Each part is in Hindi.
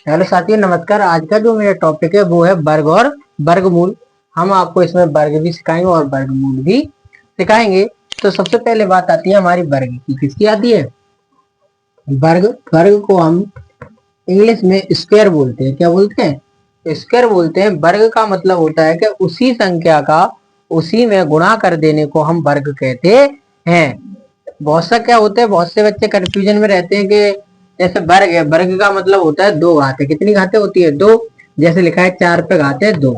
हेलो साथियों, नमस्कार। आज का जो मेरा टॉपिक है वो है वर्ग और वर्गमूल। हम आपको इसमें वर्ग भी सिखाएंगे और वर्गमूल भी सिखाएंगे। तो सबसे पहले बात आती है हमारी वर्ग की। किसकी आती है? वर्ग। वर्ग को हम इंग्लिश में स्क्वायर बोलते हैं। क्या बोलते हैं? स्क्वायर बोलते हैं। वर्ग का मतलब होता है कि उसी संख्या का उसी में गुणा कर देने को हम वर्ग कहते हैं। बहुत सा क्या होता है, बहुत से बच्चे कंफ्यूजन में रहते हैं कि जैसे वर्ग है, वर्ग का मतलब होता है दो घातें। कितनी घातें होती है? दो। जैसे लिखा है 4 पे घातें 2,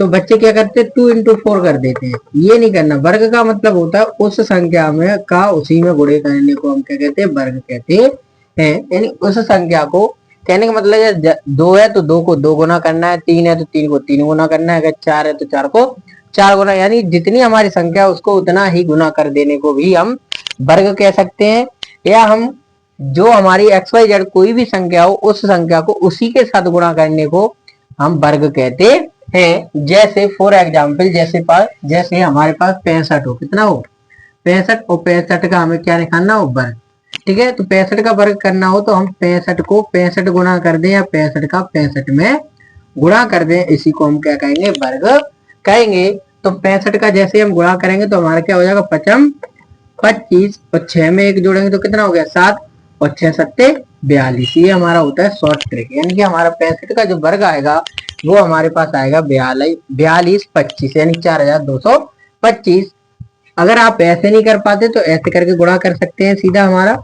तो बच्चे क्या करते हैं 2 into 4 कर देते हैं। ये नहीं करना। वर्ग का मतलब होता है उस संख्या में का उसी में गुणे करने को हम क्या कहते हैं? वर्ग कहते हैं। यानी उस संख्या को कहने का मतलब है, 2 है तो 2 को 2 गुना करना है, 3 है तो 3 को 3 गुना करना है, अगर 4 है तो 4 को 4 गुना, यानी जितनी हमारी संख्या उसको उतना ही गुना कर देने को भी हम वर्ग कह सकते हैं। या हम जो हमारी एक्स वाई जेड कोई भी संख्या हो उस संख्या को उसी के साथ गुणा करने को हम वर्ग कहते हैं। जैसे फॉर एग्जाम्पल, जैसे हमारे पास 65 हो। कितना हो? 65। और 65 का हमें क्या निकालना हो? वर्ग। ठीक है, तो 65 का वर्ग करना हो तो हम 65 को 65 गुणा कर दें या 65 का 65 में गुणा कर दें, इसी को हम क्या कहेंगे? वर्ग कहेंगे। तो 65 का जैसे हम गुणा करेंगे तो हमारा क्या हो जाएगा? 55 25, और 6 में 1 जोड़ेंगे तो कितना हो गया? 7, और 6 सत्ते 42। ये हमारा होता है शॉर्ट ट्रिक। यानी कि हमारा 65 का जो वर्ग आएगा वो हमारे पास आएगा 42 25, यानी 4225। अगर आप ऐसे नहीं कर पाते तो ऐसे करके गुणा कर सकते हैं। सीधा हमारा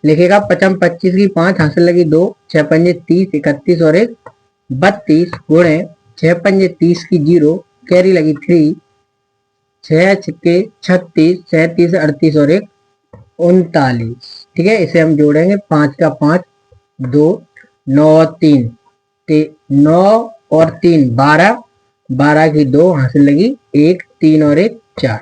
लिखेगा 55 25 की 5 हासिल लगी 2, 6 पंजे 30 31 और 1 32 गुणे 6 पंजे 30 की 0, कैरी लगी 3, 6 छक्के 36 37 38 और 1 39। ठीक है, इसे हम जोड़ेंगे 5 का 5 2 9 और 3 9 और 3 12 12 की 2 हासिल लगी 1 3 और 1 4।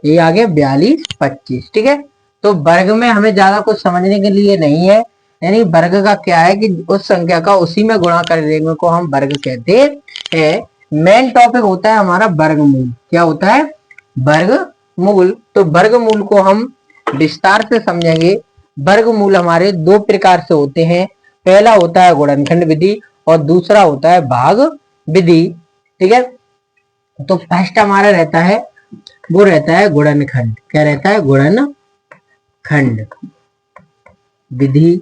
ये आ गया 42 25। ठीक है, तो वर्ग में हमें ज्यादा कुछ समझने के लिए नहीं है। यानी वर्ग का क्या है कि उस संख्या का उसी में गुणा कर देने को हम वर्ग कहते हैं। मेन टॉपिक होता है हमारा वर्गमूल। क्या होता है? वर्गमूल। तो वर्गमूल को हम विस्तार से समझेंगे। वर्गमूल हमारे दो प्रकार से होते हैं। पहला होता है गुणनखंड विधि और दूसरा होता है भाग विधि। ठीक है, तो फर्स्ट हमारा रहता है, वो रहता है गुणनखंड। क्या रहता है? गुणनखंड विधि।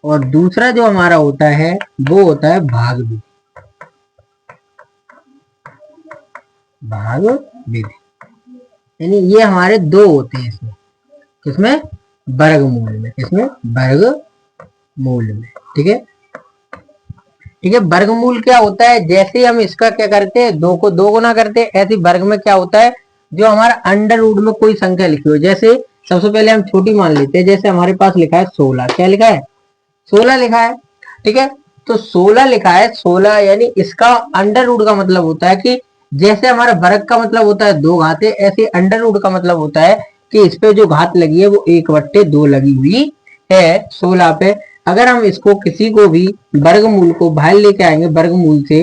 और दूसरा जो हमारा होता है वो होता है भाग विधि। भाग विधि यानी ये हमारे दो होते हैं इसमें। किसमें? वर्गमूल में। किसमें? वर्गमूल में। ठीक है, ठीक है। वर्गमूल क्या होता है? जैसे हम इसका क्या करते हैं, 2 को 2 गुना करते हैं, ऐसे वर्ग में क्या होता है, जो हमारा अंडर रूट में कोई संख्या लिखी हो। जैसे सबसे पहले हम छोटी मान लेते हैं। जैसे हमारे पास लिखा है 16। क्या लिखा है? 16 लिखा है। ठीक है, तो 16 लिखा है। 16 यानी इसका अंडर रूट का मतलब होता है कि जैसे हमारा वर्ग का मतलब होता है 2 घातें, ऐसे अंडर रूट का मतलब होता है कि इस पे जो घात लगी है वो 1/2 लगी हुई है 16 पे। अगर हम इसको किसी को भी वर्गमूल को बाहर लेके आएंगे वर्गमूल से,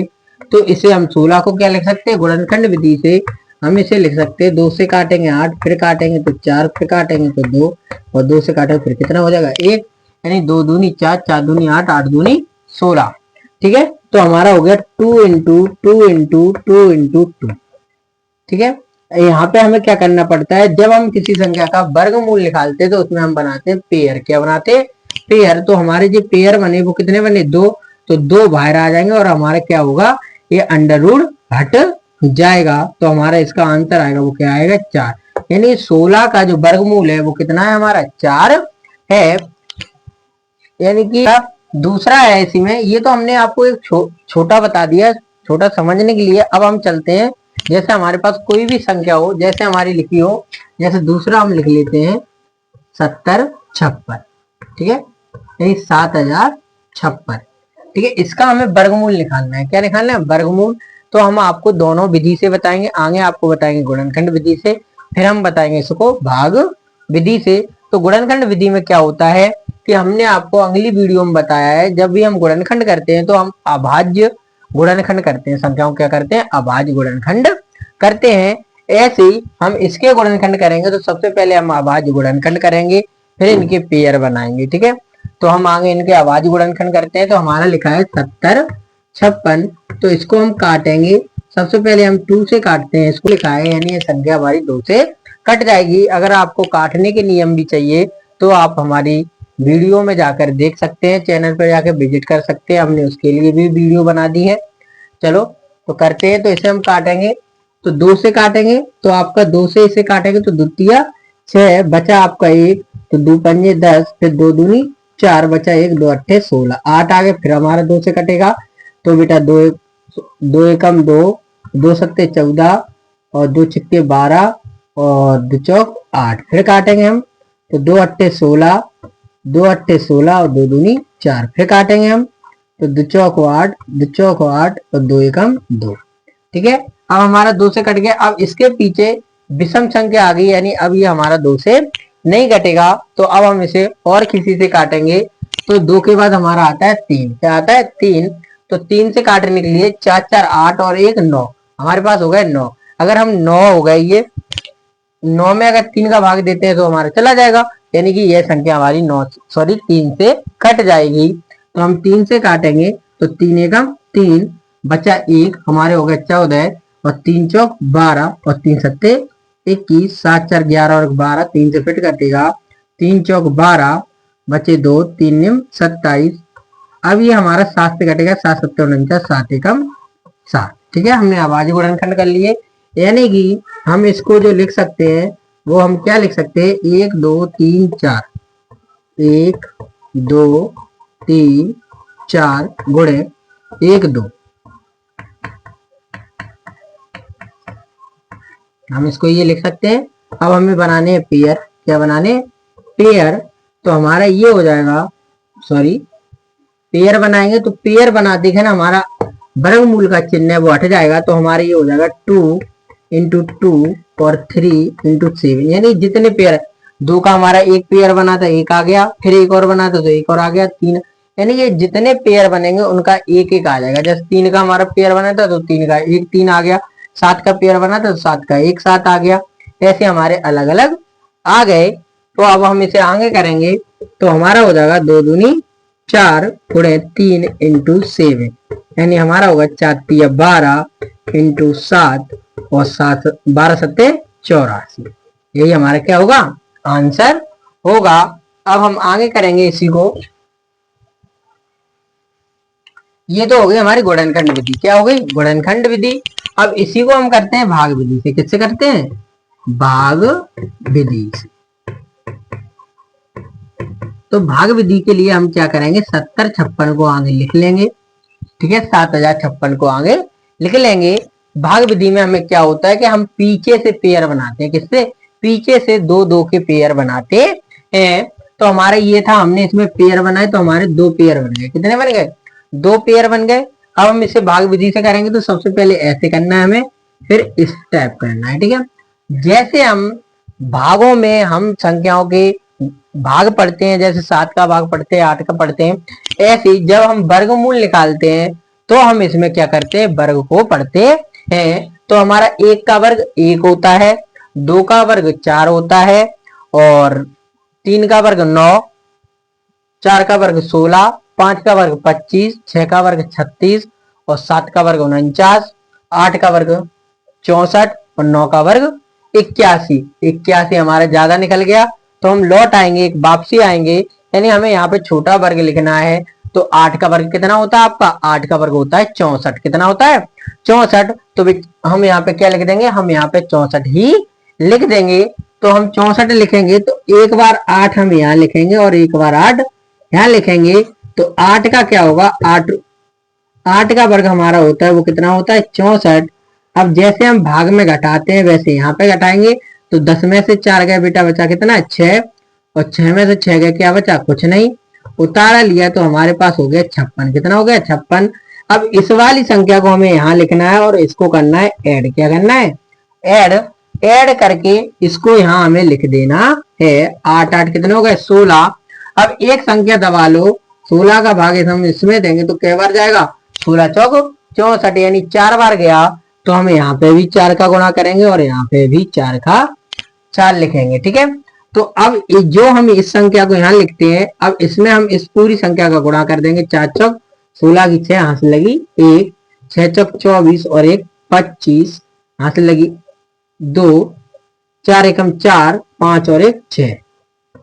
तो इसे हम 16 को क्या लिख सकते हैं? गुणनखंड विधि से हम इसे लिख सकते हैं 2 से काटेंगे 8, फिर काटेंगे तो 4, फिर काटेंगे तो 2, और 2 से काटेंगे फिर कितना हो जाएगा? 1। यानी 2 दूनी 4, 4 दूनी 8, 8 दूनी 16। ठीक है, तो हमारा हो गया 2 इंटू 2 इंटू 2 इंटू 2। ठीक है, यहाँ पे हमें क्या करना पड़ता है, जब हम किसी संख्या का वर्गमूल निकालते हैं तो उसमें हम बनाते हैं पेयर। क्या बनाते हैं? पेयर। तो हमारे जो पेयर बने वो कितने बने? 2। तो 2 बाहर आ जाएंगे और हमारा क्या होगा? ये अंडर रूट हट जाएगा। तो हमारा इसका आंसर आएगा, वो क्या आएगा? 4। यानी 16 का जो वर्गमूल है वो कितना है हमारा? 4 है। यानी कि दूसरा है इसी में। ये तो हमने आपको एक छोटा बता दिया, छोटा समझने के लिए। अब हम चलते हैं, जैसे हमारे पास कोई भी संख्या हो, जैसे हमारी लिखी हो, जैसे दूसरा हम लिख लेते हैं 7056। ठीक है, यही 7056। ठीक है, इसका हमें वर्गमूल निकालना है। क्या निकालना है? वर्गमूल। तो हम आपको दोनों विधि से बताएंगे। आगे आपको बताएंगे गुणनखंड विधि से, फिर हम बताएंगे इसको भाग विधि से। तो गुणनखंड विधि में क्या होता है कि हमने आपको अगली वीडियो में बताया है, जब भी हम गुणनखंड करते हैं तो हम अभाज्य गुणनखंड करते हैं। संख्याओं क्या करते हैं? अभाज्य गुणनखंड करते हैं। ऐसे ही हम इसके गुणनखंड करेंगे तो सबसे पहले हम अभाज्य गुणनखंड करेंगे, फिर इनके पेयर बनाएंगे। ठीक है, तो हम आगे इनके अभाज्य गुणनखंड करते हैं। तो हमारा लिखा है 70 56, तो इसको हम काटेंगे। सबसे पहले हम 2 से काटते हैं, इसको लिखा है, यानी ये संख्या हमारी 2 से कट जाएगी। अगर आपको काटने के नियम भी चाहिए तो आप हमारी वीडियो में जाकर देख सकते हैं, चैनल पर जाकर विजिट कर सकते हैं, हमने उसके लिए भी वीडियो बना दी है। चलो तो करते हैं। तो इसे हम काटेंगे, तो 2 से काटेंगे, तो आपका 2 से इसे काटेंगे तो 2 तिया 6, बचा आपका 1, तो 2 पंजे 10, फिर 2 दूनी 4, बचा 1, 2 अट्ठे 16, 8 आ गए। फिर हमारा 2 से कटेगा, तो बेटा 2 एकम 2, 2 सत्ते 14 और 2 छिक्के 12 और 2 चौक 8। फिर काटेंगे हम, तो 2 अट्ठे 16, 2 अट्ठे 16 और 2 दूनी 4। फिर काटेंगे हम, तो 2 चौक 8, 2 चौक 8 और 2 एकम 2। ठीक है, अब हमारा 2 से कट गया। अब इसके पीछे विषम संख्या आ गई, यानी अब ये हमारा 2 से नहीं कटेगा। तो अब हम इसे और किसी से काटेंगे। तो 2 के बाद हमारा आता है 3। क्या आता है? 3। तो 3 से काटने के लिए 4 4 8 और 1 9, हमारे पास हो गए 9। अगर हम 9 हो गए, ये 9 में अगर 3 का भाग देते हैं तो हमारा चला जाएगा, यानी कि यह संख्या हमारी 3 से कट जाएगी। तो हम 3 से काटेंगे, तो 3 एकम 3, बचा 1, हमारे हो गए 14 और 3 चौक 12 और 3 सत्ते 21, 7 4 11 और 12, 3 से फिट कटेगा, 3 चौक 12, बचे 2, 3 निम 27। अब ये हमारा 7 से कटेगा, 7 सत्ते 49, 7 एकम 7। ठीक है, हमने अभाज्य गुणनखंड कर लिए। यानी कि हम इसको जो लिख सकते हैं वो हम क्या लिख सकते हैं? 1 2 3 4, 1 2 3 4 गुणे 1 2। हम इसको ये लिख सकते हैं। अब हमें बनाने हैं पेयर। क्या बनाने? पेयर। तो हमारा ये हो जाएगा, सॉरी, पेयर बनाएंगे तो पेयर बनाते हैं ना, हमारा वर्गमूल का चिन्ह है वो हट जाएगा। तो हमारा ये हो जाएगा 2 इंटू 2 और 3 इंटू 7, यानी जितने पेयर, 2 का हमारा एक पेयर बना था, 1 आ गया, फिर एक और बना था तो 1 और आ गया, 3, यानी कि जितने पेयर बनेंगे उनका एक एक आ जाएगा। जैसे 3 का हमारा पेयर बना था तो 3 का एक 3 आ गया, 7 का पेयर बना था तो 7 का एक 7 आ गया, ऐसे हमारे अलग अलग आ गए। तो अब हम इसे आगे करेंगे, तो हमारा हो जाएगा 2 दूनी 4 गुणे 3 इंटू 7, यानी हमारा होगा 4 तिया 12 इंटू 7 और 7 12 सत्ते 84। यही हमारा क्या होगा? आंसर होगा। अब हम आगे करेंगे इसी को। ये तो हो गई हमारी गुणनखंड विधि। क्या हो गई? गुणनखंड विधि। अब इसी को हम करते हैं भाग विधि से। किससे करते हैं? भाग विधि से। तो भाग विधि के लिए हम क्या करेंगे? 70 56 को आगे लिख लेंगे। ठीक है, 7056 को आगे लिख लेंगे। भाग विधि में हमें क्या होता है कि हम पीछे से पेयर बनाते हैं। किससे? पीछे से 2 2 के पेयर बनाते हैं। तो हमारा ये था, हमने इसमें पेयर बनाए तो हमारे 2 पेयर बन गए। कितने बन गए? 2 पेयर बन गए। अब हम इसे भाग विधि से करेंगे तो सबसे पहले ऐसे करना है हमें, फिर इस टाइप करना है। ठीक है, जैसे हम भागों में हम संख्याओं के भाग पढ़ते हैं, जैसे 7 का भाग पढ़ते हैं, 8 का पढ़ते हैं, ऐसे ही जब हम वर्गमूल निकालते हैं तो हम इसमें क्या करते हैं? वर्ग को पढ़ते हैं। तो हमारा 1 का वर्ग 1 होता है, 2 का वर्ग 4 होता है, और 3 का वर्ग 9, 4 का वर्ग 16, 5 का वर्ग 25, 6 का वर्ग 36 और 7 का वर्ग 49, 8 का वर्ग 64 और 9 का वर्ग 81। 81 हमारा ज्यादा निकल गया, तो हम लौट आएंगे, एक वापसी आएंगे, यानी हमें यहाँ पे छोटा वर्ग लिखना है। तो 8 का वर्ग कितना होता है आपका? 8 का वर्ग होता है 64। कितना होता है? 64। तो हम यहाँ पे क्या लिख देंगे? हम यहाँ पे 64 ही लिख देंगे। तो हम 64 लिखेंगे, तो एक बार 8 हम यहाँ लिखेंगे और एक बार 8 यहाँ लिखेंगे। तो 8 का क्या होगा? 8 का वर्ग हमारा होता है, वो कितना होता है? 64। अब जैसे हम भाग में घटाते हैं वैसे यहाँ पे घटाएंगे। तो 10 में से 4 गए बेटा, बचा कितना? 6, और 6 में से 6 गए, क्या बचा? कुछ नहीं, उतारा लिया तो हमारे पास हो गया 56। कितना हो गया? 56। अब इस वाली संख्या को हमें यहाँ लिखना है और इसको करना है ऐड। क्या करना है? ऐड करके इसको यहाँ हमें लिख देना है। 8 8 कितने हो गए? 16। अब एक संख्या दबा लो, 16 का भाग हम इसमें देंगे तो कै बार जाएगा? 16 चौक 64, यानी 4 बार गया। तो हम यहाँ पे भी 4 का गुणा करेंगे और यहाँ पे भी 4 का 4 लिखेंगे। ठीक है, तो अब जो हम इस संख्या को यहाँ लिखते हैं, अब इसमें हम इस पूरी संख्या का गुणा कर देंगे। 4 चौक 16 की 6 हाथ लगी 1, 6 चौक 24 और 1 25 हाथ लगी 2, 4 एकम 4, 5 और 1 6।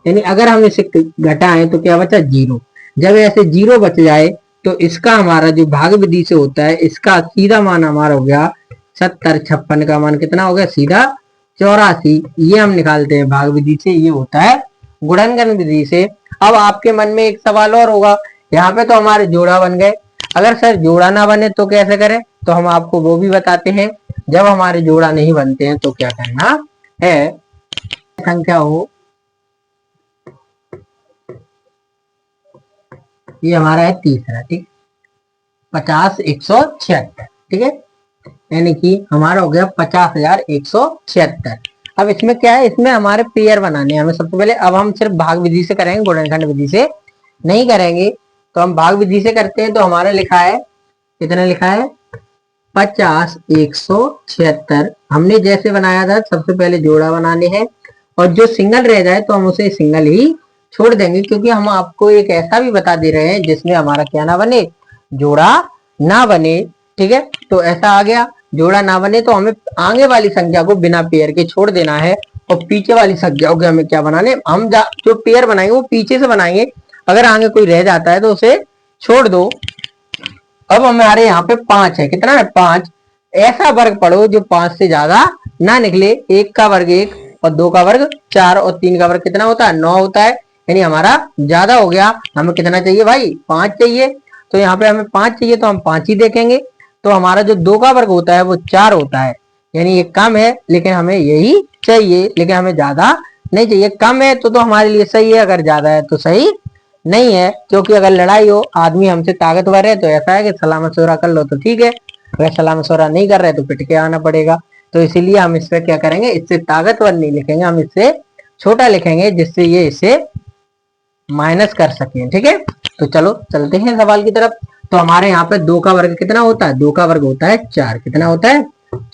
यानी अगर हम इसे घटाएं तो क्या बचा 0। जब ऐसे 0 बच जाए तो इसका हमारा जो भाग विधि से होता है, इसका सीधा मान हमारा हो गया 70। 56 का मान कितना हो गया सीधा 84। ये हम निकालते हैं भाग विधि से, ये होता है गुणनखंड विधि से। अब आपके मन में एक सवाल और होगा, यहाँ पे तो हमारे जोड़ा बन गए, अगर सर जोड़ा ना बने तो कैसे करें? तो हम आपको वो भी बताते हैं। जब हमारे जोड़ा नहीं बनते हैं तो क्या करना है, संख्या हो, ये हमारा है तीसरा, ठीक, 50 176, ठीक है, यानी कि हमारा हो गया 50,176। अब इसमें क्या है, इसमें हमारे पेयर बनाने हैं हमें सबसे पहले। अब हम सिर्फ भाग विधि से करेंगे, गुणनखंड विधि से नहीं करेंगे। तो हम भाग विधि से करते हैं, तो हमारा लिखा है, कितना लिखा है 50 176। हमने जैसे बनाया था सबसे पहले जोड़ा बनाने हैं, और जो सिंगल रह जाए तो हम उसे सिंगल ही छोड़ देंगे, क्योंकि हम आपको एक ऐसा भी बता दे रहे हैं जिसमें हमारा क्या ना बने, जोड़ा ना बने, ठीक है। तो ऐसा आ गया, जोड़ा ना बने तो हमें आगे वाली संख्या को बिना पेयर के छोड़ देना है, और पीछे वाली संख्या को हमें क्या बनाने, हम जो पेयर बनाएंगे वो पीछे से बनाएंगे। अगर आगे कोई रह जाता है तो उसे छोड़ दो। अब हमारे यहाँ पे 5 है, कितना है 5। ऐसा वर्ग पढ़ो जो 5 से ज्यादा ना निकले। 1 का वर्ग 1 और 2 का वर्ग 4 और 3 का वर्ग कितना होता है 9 होता है, यानी हमारा ज्यादा हो गया। हमें कितना चाहिए भाई 5 चाहिए, तो यहाँ पे हमें 5 चाहिए तो हम 5 ही देखेंगे। तो हमारा जो 2 का वर्ग होता है वो 4 होता है, यानी ये कम है, लेकिन हमें यही चाहिए, लेकिन हमें ज्यादा नहीं चाहिए। कम है तो हमारे लिए सही है, अगर ज्यादा है तो सही नहीं है, क्योंकि अगर लड़ाई हो, आदमी हमसे ताकतवर है तो ऐसा है कि सलाह मशवरा कर लो तो ठीक है, अगर सलाह मशवरा नहीं कर रहे तो पिट के आना पड़ेगा। तो इसीलिए हम इस पे क्या करेंगे, इससे ताकतवर नहीं लिखेंगे, हम इससे छोटा लिखेंगे, जिससे ये इसे माइनस कर सके, ठीक है। तो चलो चलते हैं सवाल की तरफ। तो हमारे यहाँ पे 2 का वर्ग कितना होता है, 2 का वर्ग होता है 4। कितना होता है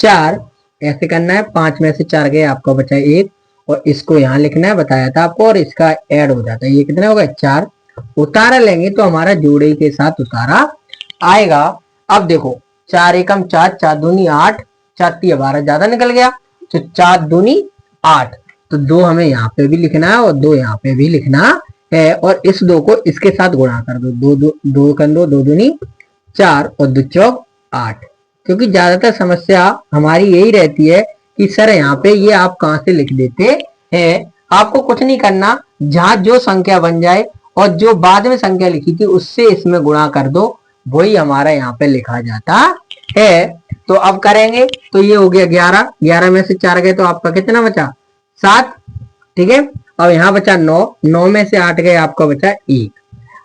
4। ऐसे करना है, 5 में से 4 गए, आपको बचा 1, और इसको यहाँ लिखना है, बताया था आपको, और इसका ऐड हो जाता है, ये कितना होगा 4। उतारा लेंगे तो हमारा जोड़े के साथ उतारा आएगा। अब देखो 4 एकम 4, 4 दूनी 8, 4 3 12, ज्यादा निकल गया, तो 4 दूनी 8, तो 2 हमें यहाँ पे भी लिखना है और 2 यहाँ पे भी लिखना है, और इस 2 को इसके साथ गुणा कर दो, 2 कर दो, 2 दूनी 4 और 2 चौक 8। क्योंकि ज्यादातर समस्या हमारी यही रहती है कि सर यहाँ पे ये आप कहाँ से लिख देते हैं। आपको कुछ नहीं करना, जहां जो संख्या बन जाए और जो बाद में संख्या लिखी थी उससे इसमें गुणा कर दो, वही हमारा यहाँ पे लिखा जाता है। तो अब करेंगे, तो ये हो गया 11, 11 में से 4 गए तो आपका कितना बचा 7, ठीक है। अब यहाँ बचा 9, 9 में से 8 गए, आपका बचा 1।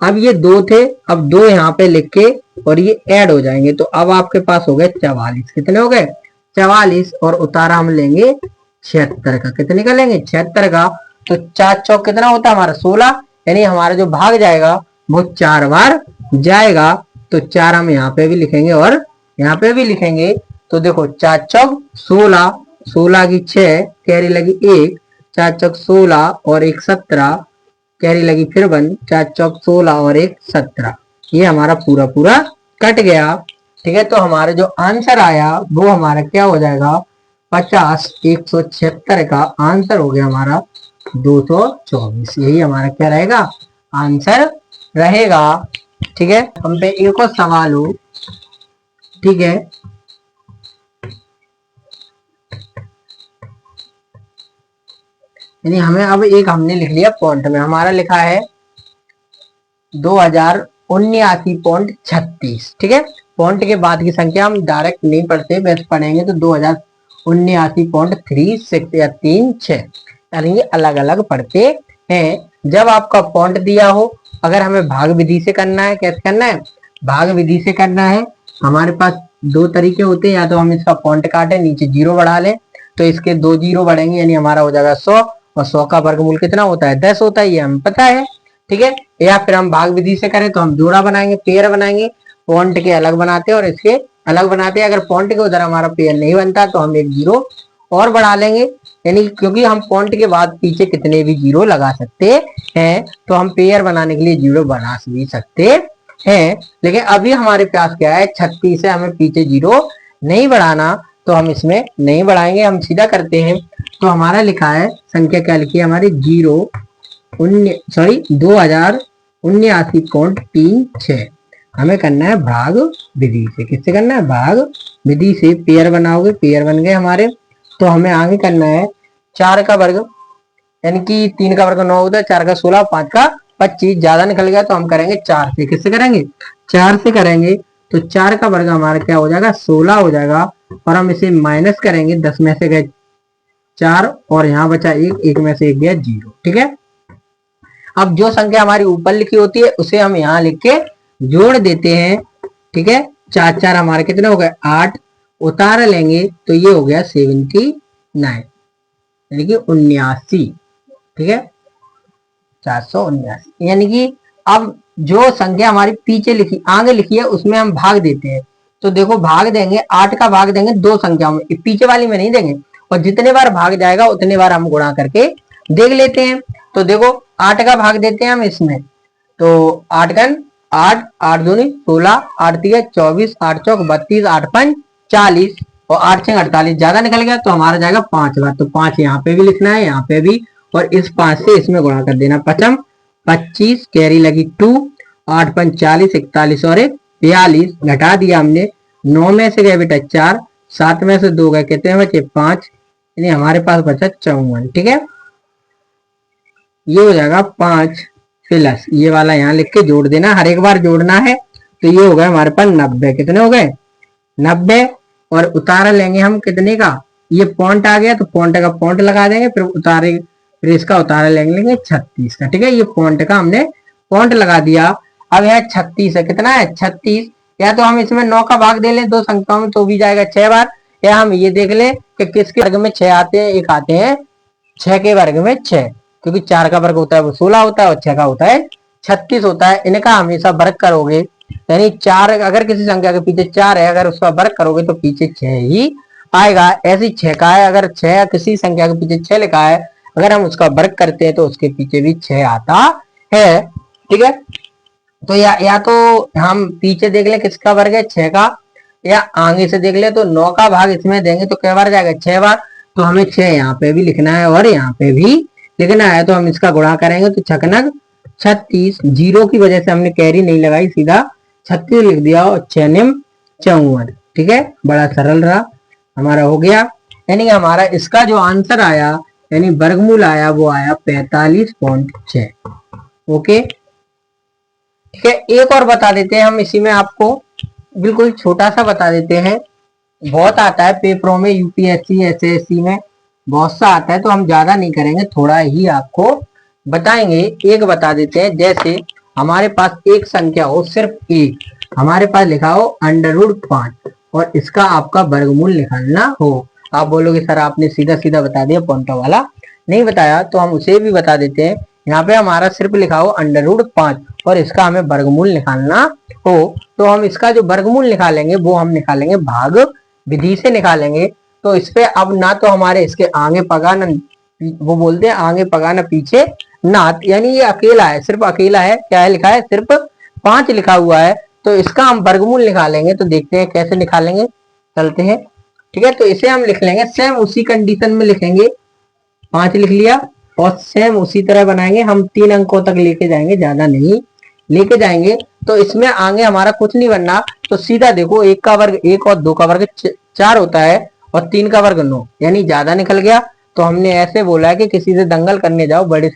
अब ये 2 थे, अब 2 यहाँ पे लिख के और ये ऐड हो जाएंगे, तो अब आपके पास हो गए 44। कितने हो गए 44, और उतारा हम लेंगे 76 का। कितने का लेंगे 76 का। तो 4 चौक कितना होता है हमारा 16, यानी हमारा जो भाग जाएगा वो 4 बार जाएगा। तो 4 हम यहाँ पे भी लिखेंगे और यहाँ पे भी लिखेंगे। तो देखो 4 चौक 16, 16 की 6 कैरी लगी 1, 4 चौक 16 और 1 17 कैरी लगी फिर 1, 4 चौक 16 और 1 17। ये हमारा पूरा पूरा कट गया, ठीक है। तो हमारा जो आंसर आया वो हमारा क्या हो जाएगा 50 176 का आंसर हो गया हमारा 224। यही हमारा क्या रहेगा आंसर रहेगा, ठीक है। हम पे एक और सवाल हो, ठीक है। यानी हमें अब एक हमने लिख लिया पॉइंट में, हमारा लिखा है 2079.36, ठीक है। पॉइंट के बाद की संख्या हम डायरेक्ट नहीं पढ़ते, बस पढ़ेंगे तो 2079.36 या 36, यानी ये अलग अलग पढ़ते हैं। जब आपका पॉइंट दिया हो, अगर हमें भाग विधि से करना है, कैसे करना है भाग विधि से करना है, हमारे पास 2 तरीके होते हैं, या तो हम इसका पॉइंट काटे नीचे 0 बढ़ा लें, तो इसके 2 0 बढ़ेंगे, यानी हमारा हो जाएगा 100, और 100 का वर्गमूल कितना होता है 10 होता है, ये हमें पता है, ठीक है। या फिर हम भाग विधि से करें तो हम जोड़ा बनाएंगे, पेयर बनाएंगे, पॉइंट के अलग बनाते हैं और इसके अलग बनाते हैं। अगर पॉइंट के उधर हमारा पेयर नहीं बनता तो हम एक 0 और बढ़ा लेंगे, यानी क्योंकि हम पॉइंट के बाद पीछे कितने भी जीरो लगा सकते हैं, तो हम पेयर बनाने के लिए जीरो बना भी सकते हैं। लेकिन अभी हमारे पास क्या है, 36 है, हमें पीछे जीरो नहीं बढ़ाना, तो हम इसमें नहीं बढ़ाएंगे, हम सीधा करते हैं। तो हमारा लिखा है संख्या क्या लिखी है हमारी, 2089.36। हमें करना है भाग विधि से। किससे करना है, भाग विधि से। पेयर बनाओगे, पेयर बन गए हमारे। तो हमें आगे करना है 4 का वर्ग, यानी कि 3 का वर्ग 9 होता है, 4 का 16, 5 का 25, ज्यादा निकल गया तो हम करेंगे 4 से। किससे करेंगे, 4 से करेंगे। तो 4 का वर्ग हमारा क्या हो जाएगा, 16 हो जाएगा। और हम इसे माइनस करेंगे, 10 में से गए 4 और यहाँ बचा 1, 1 में से 1 गया 0। ठीक है, अब जो संख्या हमारी ऊपर लिखी होती है उसे हम यहाँ लिख के जोड़ देते हैं। ठीक है, 4 4 हमारे कितने हो गए, 8, उतार लेंगे तो ये हो गया 79, यानी कि 79। ठीक है, 479, यानी कि अब जो संख्या हमारी पीछे लिखी आगे लिखी है उसमें हम भाग देते हैं। तो देखो भाग देंगे, 8 का भाग देंगे 2 संख्याओं में, पीछे वाली में नहीं देंगे, और जितने बार भाग जाएगा उतने बार हम गुणा करके देख लेते हैं। तो देखो 8 का भाग देते हैं हम इसमें, तो 8 गन 8, 8 दूनी 16, 8 3 24, 8 चौक 32, 8 5 40 और 8 6 48, ज्यादा निकल गया तो हमारा जाएगा 5 बार। तो 5 यहाँ पे भी लिखना है, यहाँ पे भी, और इस 5 से इसमें गुणा कर देना। 5 25, कैरी लगी 2, 8 5 40, 41 और 1 42, घटा दिया हमने। 9 में से गए बेटा 4, 7 में से 2 गए, कितने बचे 5, यानी हमारे पास बचा 54। ठीक है, ये हो जाएगा 5 प्लस ये वाला यहाँ लिख के जोड़ देना, हर एक बार जोड़ना है। तो ये हो गया हमारे पास 90। कितने हो गए, 90। और उतारा लेंगे हम कितने का, ये पॉइंट आ गया तो पॉइंट का पॉइंट लगा देंगे, फिर उतारे, फिर इसका उतारा लेंगे 36 का। ठीक है, ये पॉइंट का हमने पॉइंट लगा दिया। अब यहाँ 36 है, कितना है 36, या तो हम इसमें 9 का भाग दे लें 2 संख्याओं में तो भी जाएगा 6 बार, या हम ये देख लें कि किसके वर्ग में 6 आते हैं, एक आते हैं 6 के वर्ग में 6, क्योंकि 4 का वर्ग होता है वो 16 होता है और 6 का होता है 36 होता है। इनका हमेशा वर्ग करोगे, यानी 4 अगर किसी संख्या के पीछे 4 है, अगर उसका वर्ग करोगे तो पीछे 6 ही आएगा। ऐसी 6 का है, अगर 6 किसी संख्या के पीछे 6 लिखा है, अगर हम उसका वर्ग करते हैं तो उसके पीछे भी 6 आता है। ठीक है, तो या तो हम पीछे देख ले किसका वर्ग है 6 का, या आगे से देख ले तो 9 का भाग इसमें देंगे तो क्या बार जाएगा 6 बार। तो हमें 6 यहाँ पे भी लिखना है और यहाँ पे भी लिखना है, तो हम इसका गुणा करेंगे तो 6 36, जीरो की वजह से हमने कैरी नहीं लगाई, सीधा 36 लिख दिया और 6 9 54। ठीक है, बड़ा सरल रहा, हमारा हो गया। यानी हमारा इसका जो आंसर आया, यानी वर्गमूल आया, वो आया 45.6। ओके, ठीक है, एक और बता देते हैं हम इसी में आपको, बिल्कुल छोटा सा बता देते हैं। बहुत आता है पेपरों में, यूपीएससी एसएससी में बहुत सा आता है, तो हम ज्यादा नहीं करेंगे, थोड़ा ही आपको बताएंगे। एक बता देते हैं, जैसे हमारे पास एक संख्या हो, सिर्फ एक, हमारे पास लिखा हो √5 और इसका आपका वर्गमूल निकालना हो। आप बोलोगे सर आपने सीधा सीधा बता दिया, पॉइंट वाला नहीं बताया, तो हम उसे भी बता देते हैं। यहाँ पे हमारा सिर्फ लिखा हो √5 और इसका हमें वर्गमूल निकालना हो, तो हम इसका जो वर्गमूल निकालेंगे वो हम निकालेंगे भाग विधि से निकालेंगे। तो इस पे अब ना तो हमारे इसके आगे पगा ना, वो बोलते हैं आगे पगा ना पीछे नात, यानी ये अकेला है, सिर्फ अकेला है। क्या है लिखा है, सिर्फ 5 लिखा हुआ है, तो इसका हम वर्गमूल निकालेंगे। तो देखते हैं कैसे निकालेंगे, चलते हैं। ठीक है, तो इसे हम लिख लेंगे, सेम उसी कंडीशन में लिखेंगे। 5 लिख लिया और सेम उसी तरह बनाएंगे, हम 3 अंकों तक लेके जाएंगे, ज्यादा नहीं लेके जाएंगे। तो इसमें आगे हमारा कुछ नहीं बनना, तो सीधा देखो 1 का वर्ग 1 और 2 का वर्ग 4 होता है और 3 का वर्ग 9, यानी ज्यादा निकल गया। तो हमने ऐसे बोला है कि किसी से दंगल करने जाओ, बड़े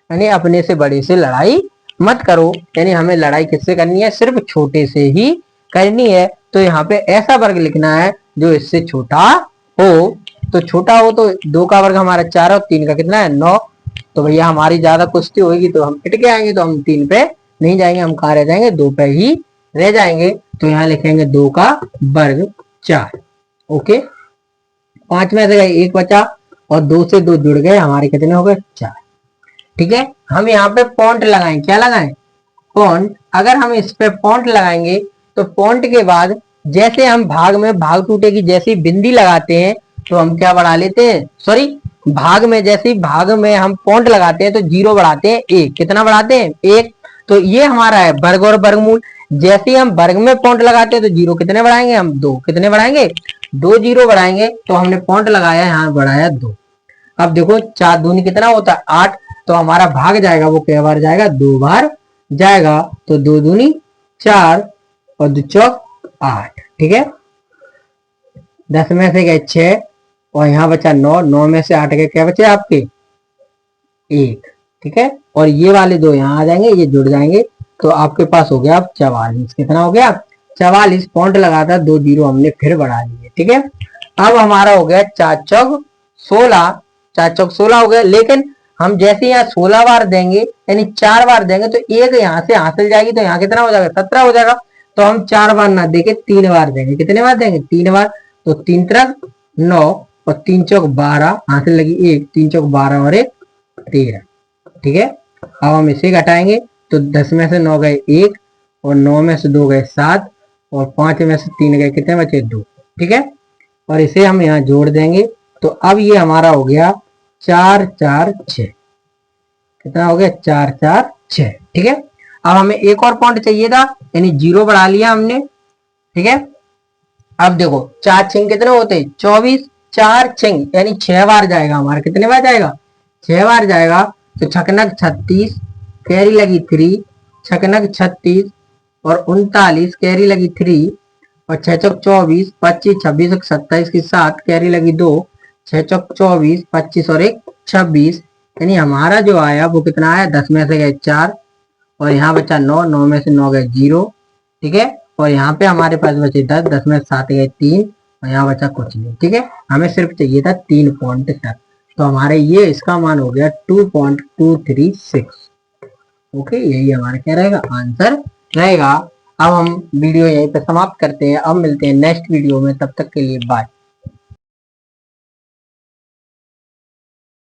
यानी अपने से बड़े से लड़ाई मत करो, यानी हमें लड़ाई किससे करनी है, सिर्फ छोटे से ही करनी है। तो यहाँ पे ऐसा वर्ग लिखना है जो इससे छोटा हो। तो छोटा हो तो 2 का वर्ग हमारा 4 और 3 का कितना है 9। तो भैया हमारी ज्यादा कुश्ती होगी तो हम पिट के आएंगे, तो हम 3 पे नहीं जाएंगे, हम कहाँ रह जाएंगे 2 पे ही रह जाएंगे। तो यहाँ लिखेंगे 2 का वर्ग 4। ओके, 5 में से 1 बचा और 2 से 2 जुड़ गए, हमारे कितने हो गए 4। ठीक है, हम यहाँ पे पॉइंट लगाएं, क्या लगाएं पॉइंट। अगर हम इस पे पॉइंट लगाएंगे तो पॉइंट के बाद जैसे हम भाग में भाग टूटे की जैसी बिंदी लगाते हैं तो हम क्या बढ़ा लेते हैं, सॉरी भाग में, जैसे ही भाग में हम पॉइंट लगाते हैं तो जीरो बढ़ाते हैं एक, कितना बढ़ाते हैं एक। तो ये हमारा है वर्ग और वर्गमूल। जैसे ही हम वर्ग में पॉइंट लगाते हैं तो जीरो कितने बढ़ाएंगे हम, दो, कितने बढ़ाएंगे, दो जीरो बढ़ाएंगे। तो हमने पॉइंट लगाया, यहाँ बढ़ाया दो। अब देखो चार दूनी कितना होता है आठ, तो हमारा भाग जाएगा वो कै बार जाएगा, दो बार जाएगा। तो दो दूनी चार और दो चौक आठ, ठीक है। 10 में से गए 6 और यहाँ बचा 9, 9 में से 8 के क्या बचे आपके, एक, ठीक है। और ये वाले दो यहाँ आ जाएंगे, ये जुड़ जाएंगे, तो आपके पास हो गया अब 44। कितना हो गया 44। पॉइंट लगाता, दो जीरो हमने फिर बढ़ा लिए, ठीक है। अब हमारा हो गया 4 चौक 16, 4 चौक 16 हो गया। लेकिन हम जैसे यहाँ 16 बार देंगे, यानी 4 बार देंगे, तो एक यहाँ से हासिल जाएगी, तो यहाँ कितना हो जाएगा 17 हो जाएगा। तो हम 4 बार ना देके 3 बार देंगे, कितने बार देंगे 3 बार। तो 3 तरफ 9 और 3 चौक 12, हासिल लगी एक, 3 चौक 12 और एक 13, ठीक है। अब हम इसे घटाएंगे, तो 10 में से 9 गए 1 और 9 में से 2 गए 7 और 5 में से 3 गए, कितने बचे 2, ठीक है। और इसे हम यहाँ जोड़ देंगे, तो अब ये हमारा हो गया 4 4 6, कितना हो गया 4 4 6, ठीक है। अब हमें एक और पॉइंट चाहिए था, यानी जीरो बढ़ा लिया हमने, ठीक है। अब देखो 4 छिंग कितने होते हैं 24, 4 छिंग यानी 6 बार जाएगा हमारा, कितने बार जाएगा 6 बार जाएगा। तो छकनक 36, कैरी लगी 3, छकनक 36 और 39, कैरी लगी 3 और 6 चौक 24, 25 26 और 27 की 7, कैरी लगी 2, 6 चौक 24, 25 और 1 26, यानी हमारा जो आया वो कितना आया, 10 में से गए 4 और यहाँ बचा 9, 9 में से 9 गए 0, ठीक है। और यहाँ पे हमारे पास बचे 10, 10 में 7 गए 3 और यहाँ बचा कुछ नहीं, ठीक है। हमें सिर्फ चाहिए था 3 पॉइंट तक, तो हमारे ये इसका मान हो गया 2.236। ओके, यही हमारा क्या रहेगा आंसर रहेगा। अब हम वीडियो यहीं पे समाप्त करते हैं, अब मिलते हैं नेक्स्ट वीडियो में, तब तक के लिए बाय।